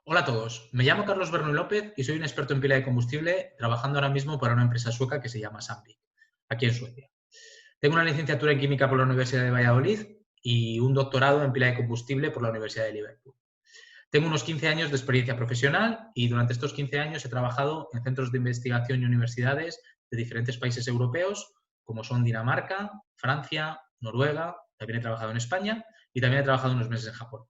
Hola a todos, me llamo Carlos Bernoy López y soy un experto en pila de combustible trabajando ahora mismo para una empresa sueca que se llama Sandvik, aquí en Suecia. Tengo una licenciatura en química por la Universidad de Valladolid y un doctorado en pila de combustible por la Universidad de Liverpool. Tengo unos 15 años de experiencia profesional y durante estos 15 años he trabajado en centros de investigación y universidades de diferentes países europeos, como son Dinamarca, Francia, Noruega, también he trabajado en España y también he trabajado unos meses en Japón.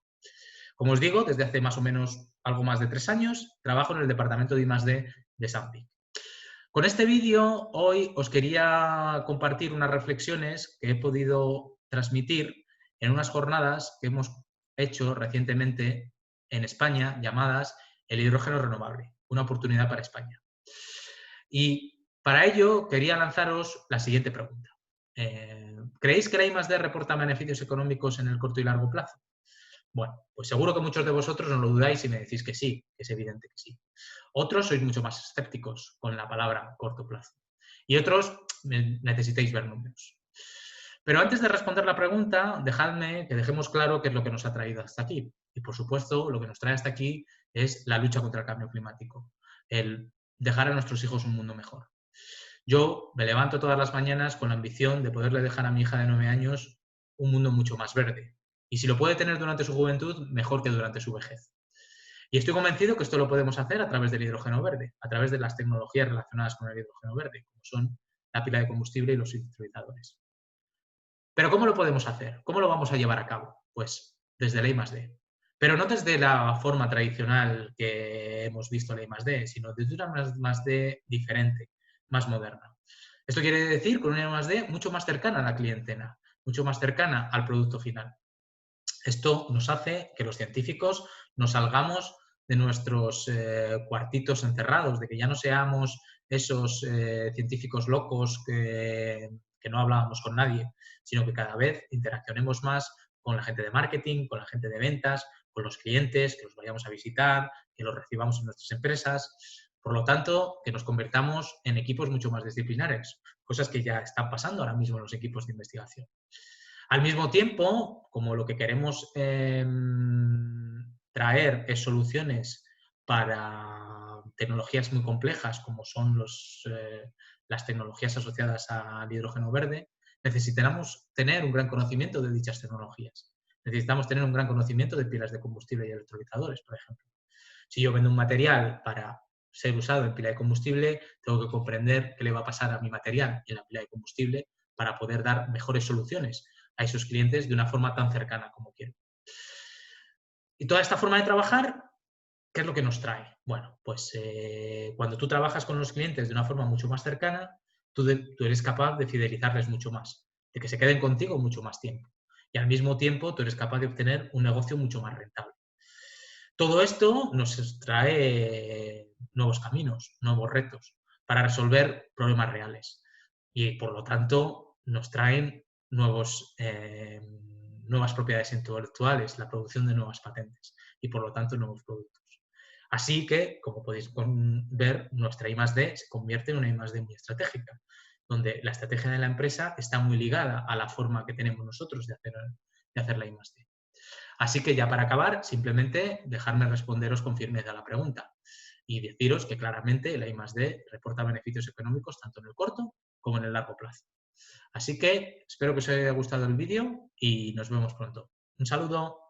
Como os digo, desde hace más o menos algo más de 3 años, trabajo en el departamento de I+D de Sandvik. Con este vídeo, hoy os quería compartir unas reflexiones que he podido transmitir en unas jornadas que hemos hecho recientemente en España llamadas el hidrógeno renovable, una oportunidad para España. Y para ello quería lanzaros la siguiente pregunta. ¿Creéis que la I+D reporta beneficios económicos en el corto y largo plazo? Bueno, pues seguro que muchos de vosotros no lo dudáis y me decís que sí, que es evidente que sí. Otros sois mucho más escépticos con la palabra corto plazo. Y otros necesitáis ver números. Pero antes de responder la pregunta, dejadme que dejemos claro qué es lo que nos ha traído hasta aquí. Y por supuesto, lo que nos trae hasta aquí es la lucha contra el cambio climático, el dejar a nuestros hijos un mundo mejor. Yo me levanto todas las mañanas con la ambición de poderle dejar a mi hija de 9 años un mundo mucho más verde. Y si lo puede tener durante su juventud, mejor que durante su vejez. Y estoy convencido que esto lo podemos hacer a través del hidrógeno verde, a través de las tecnologías relacionadas con el hidrógeno verde, como son la pila de combustible y los sintetizadores. Pero ¿cómo lo podemos hacer? ¿Cómo lo vamos a llevar a cabo? Pues desde la I+D. Pero no desde la forma tradicional que hemos visto la I+D, sino desde una I+D diferente, más moderna. Esto quiere decir con una I+D mucho más cercana a la clientela, mucho más cercana al producto final. Esto nos hace que los científicos nos salgamos de nuestros cuartitos encerrados, de que ya no seamos esos científicos locos que no hablábamos con nadie, sino que cada vez interaccionemos más con la gente de marketing, con la gente de ventas, con los clientes, que los vayamos a visitar, que los recibamos en nuestras empresas. Por lo tanto, que nos convertamos en equipos mucho más disciplinares, cosas que ya están pasando ahora mismo en los equipos de investigación. Al mismo tiempo, como lo que queremos traer es soluciones para tecnologías muy complejas, como son las tecnologías asociadas al hidrógeno verde, necesitamos tener un gran conocimiento de dichas tecnologías. Necesitamos tener un gran conocimiento de pilas de combustible y electrolizadores, por ejemplo. Si yo vendo un material para ser usado en pila de combustible, tengo que comprender qué le va a pasar a mi material en la pila de combustible para poder dar mejores soluciones a esos clientes de una forma tan cercana como quiero. Y toda esta forma de trabajar, ¿qué es lo que nos trae? Bueno, pues cuando tú trabajas con los clientes de una forma mucho más cercana, tú eres capaz de fidelizarles mucho más, de que se queden contigo mucho más tiempo. Y al mismo tiempo tú eres capaz de obtener un negocio mucho más rentable. Todo esto nos trae nuevos caminos, nuevos retos para resolver problemas reales. Y por lo tanto nos traen nuevas propiedades intelectuales, la producción de nuevas patentes y por lo tanto nuevos productos. Así que, como podéis ver, nuestra I+D se convierte en una I+D muy estratégica, donde la estrategia de la empresa está muy ligada a la forma que tenemos nosotros de hacer la I+D. Así que ya para acabar, simplemente dejarme responderos con firmeza a la pregunta y deciros que claramente la I+D reporta beneficios económicos tanto en el corto como en el largo plazo. Así que espero que os haya gustado el vídeo y nos vemos pronto. Un saludo.